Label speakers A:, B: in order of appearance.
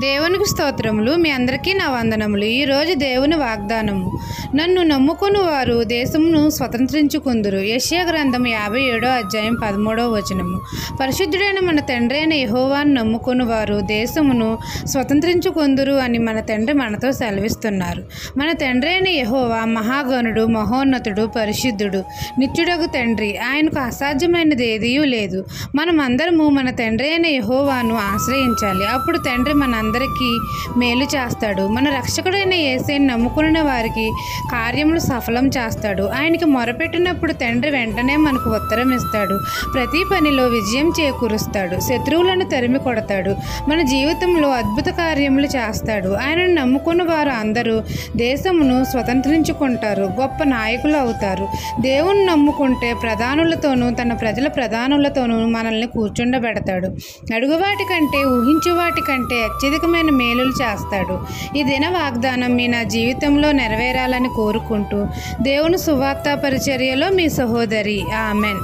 A: దేవునికి స్తోత్రములు. మీ అందరికీ నా వందనములు. ఈరోజు దేవుని వాగ్దానము. నన్ను నమ్ముకుని వారు దేశమును స్వతంత్రించుకుందురు. యెషయా గ్రంథం 57వ అధ్యాయం 13వ వచనము. పరిశుద్ధుడైన మన తండ్రి అయిన యెహోవాను నమ్ముకుని వారు దేశమును స్వతంత్రించుకుందురు అని మన తండ్రి మనతో సెలవిస్తున్నారు. మన తండ్రి అయిన యెహోవా మహాగణుడు, మహోన్నతుడు, పరిశుద్ధుడు, నిత్యుడగు తండ్రి. ఆయనకు అసాధ్యమైనది ఏదీ లేదు. మనమందరము మన తండ్రి అయిన యెహోవాను ఆశ్రయించాలి. అప్పుడు తండ్రి అందరికీ మేలు చేస్తాడు. మన రక్షకుడైన యేసుని నమ్ముకున్న వారికి కార్యములు సఫలం చేస్తాడు. ఆయనకి మొరపెట్టినప్పుడు తండ్రి వెంటనే మనకు ఉత్తరం ఇస్తాడు. ప్రతి పనిలో విజయం చేకూరుస్తాడు. శత్రువులను తరిమి కొడతాడు. మన జీవితంలో అద్భుత కార్యములు చేస్తాడు. ఆయనను నమ్ముకున్న వారు అందరూ దేశమును స్వతంత్రించుకుంటారు. గొప్ప నాయకులు అవుతారు. దేవుని నమ్ముకుంటే ప్రధానులతోనూ తన ప్రజల ప్రధానులతోనూ మనల్ని కూర్చుండబెడతాడు. అడుగువాటి కంటే ఊహించే వాటి కంటే అత్యధికమైన మేలులు చేస్తాడు. ఈ దిన వాగ్దానం నా జీవితంలో నెరవేరాలని కోరుకుంటూ దేవుని సువార్త పరిచర్యలో మీ సహోదరి. ఆమెన్.